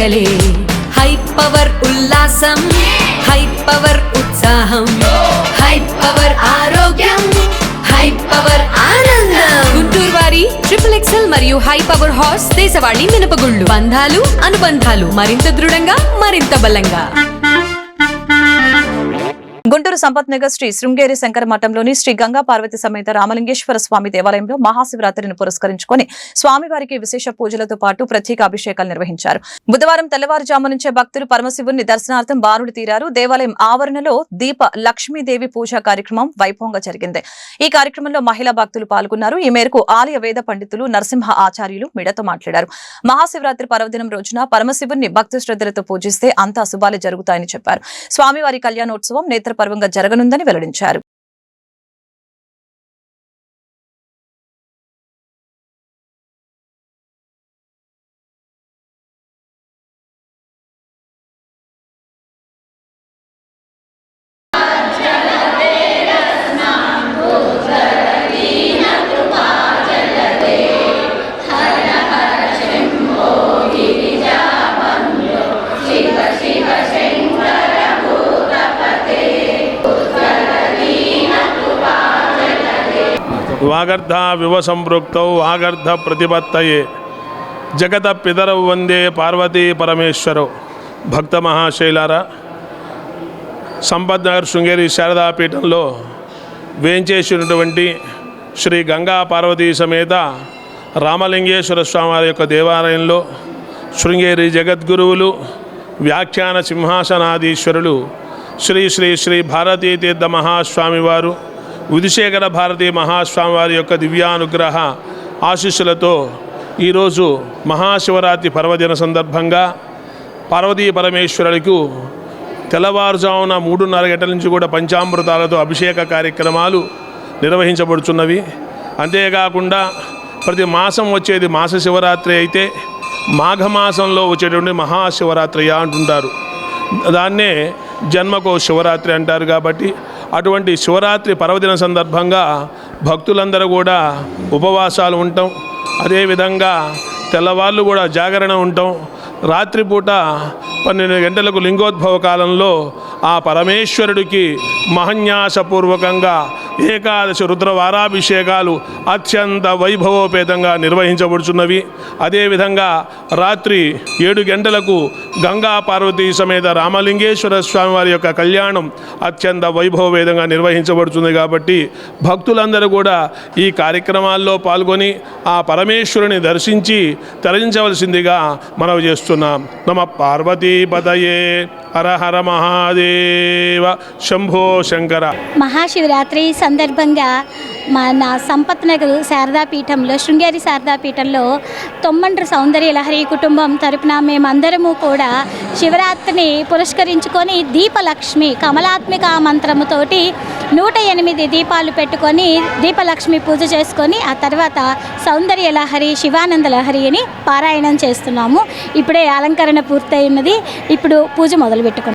పండగలే. High power ఉల్లాసం, high power ఉత్సాహం, high power ఆరోగ్యం, హై పవర్ ఆనందం. గుంటూరు వారి XXL మరియు హై పవర్ హార్స్ దేశవాళీ మినపగుళ్ళు. బంధాలు అనుబంధాలు మరింత దృఢంగా, మరింత బలంగా. గుంటూరు సంపత్ నగర్ శ్రీ శృంగేరి శంకర మఠంలోని శ్రీ గంగా పార్వతి సమేత రామలింగేశ్వర స్వామి దేవాలయంలో మహాశివరాత్రిని పురస్కరించుకుని స్వామివారికి విశేష పూజలతో పాటు ప్రత్యేక అభిషేకాలు నిర్వహించారు. బుధవారం తెల్లవారుజాము నుంచే భక్తులు పరమశివుని దర్శనార్థం బారులు తీరారు. దేవాలయం ఆవరణలో దీప లక్ష్మీదేవి పూజా కార్యక్రమం వైభవంగా జరిగింది. ఈ కార్యక్రమంలో మహిళా భక్తులు పాల్గొన్నారు. ఈ మేరకు ఆలయ వేద పండితులు నరసింహ ఆచార్యులు మీడియాతో మాట్లాడారు. మహాశివరాత్రి పర్వదినం రోజున పరమశివుని భక్తి శ్రద్ధలతో పూజిస్తే అంతా శుభాలే జరుగుతాయని చెప్పారు. స్వామివారి కళ్యాణోత్సవం నేత్రపర్వంగా జరగనుందని వెల్లడించారు. వాగర్ధ వివ సంపృక్తౌ వాగర్ధ ప్రతిపత్తయే జగత పితరౌ వందే పార్వతీ పరమేశ్వరౌ. భక్త మహాశైలారా, సంపత్ నగర్ శృంగేరి శారదాపీఠంలో వేంచేసినటువంటి శ్రీ గంగా పార్వతీ సమేత రామలింగేశ్వర స్వామి యొక్క దేవాలయంలో శృంగేరి జగద్గురువులు వ్యాఖ్యాన సింహాసనాధీశ్వరులు శ్రీ శ్రీ శ్రీ భారతీ తీర్థ మహాస్వామి వారు విధుశేఖర భారతీ మహాస్వామి వారి యొక్క దివ్యానుగ్రహ ఆశీస్సులతో ఈరోజు మహాశివరాత్రి పర్వదిన సందర్భంగా పార్వతీ పరమేశ్వరులకు తెల్లవారుజామున 3:30 గంటల నుంచి కూడా పంచామృతాలతో అభిషేక కార్యక్రమాలు నిర్వహించబడుతున్నవి. అంతేకాకుండా ప్రతి మాసం వచ్చేది మాస శివరాత్రి అయితే మాఘమాసంలో వచ్చేటువంటి మహాశివరాత్రి అంటుంటారు. దాన్నే జన్మకో శివరాత్రి అంటారు. కాబట్టి అటువంటి శివరాత్రి పర్వదిన సందర్భంగా భక్తులందరూ కూడా ఉపవాసాలు ఉంటాం. అదేవిధంగా తెల్లవాళ్ళు కూడా జాగరణ ఉంటాం. రాత్రిపూట 12 గంటలకు లింగోద్భవ కాలంలో ఆ పరమేశ్వరుడికి మహన్యాసపూర్వకంగా ఏకాదశి రుద్రవారాభిషేకాలు అత్యంత వైభవోపేతంగా నిర్వహించబడుచున్నవి. అదేవిధంగా రాత్రి 7 గంటలకు గంగా పార్వతీ సమేత రామలింగేశ్వర స్వామి వారి యొక్క కళ్యాణం అత్యంత వైభవోపేతంగా నిర్వహించబడుతుంది. కాబట్టి భక్తులందరూ కూడా ఈ కార్యక్రమాల్లో పాల్గొని ఆ పరమేశ్వరుని దర్శించి తరించవలసిందిగా మనవి చేస్తున్నాం. నమ పార్వతీపతయే. హర హర మహాదేవ. శంభో శంకర. మహాశివరాత్రి సందర్భంగా మన సంపత్ నగర్ శారదాపీఠంలో శృంగేరి శారదాపీఠంలో తొమ్మండ్రు సౌందర్య లహరి కుటుంబం తరపున మేమందరము కూడా శివరాత్రిని పురస్కరించుకొని దీపలక్ష్మి కమలాత్మిక మంత్రముతోటి 108 దీపాలు పెట్టుకొని దీపలక్ష్మి పూజ చేసుకొని ఆ తర్వాత సౌందర్య లహరి శివానంద లహరి అని పారాయణం చేస్తున్నాము. ఇప్పుడే అలంకరణ పూర్తయినది. ఇప్పుడు పూజ మొదలు పెట్టుకున్నాం.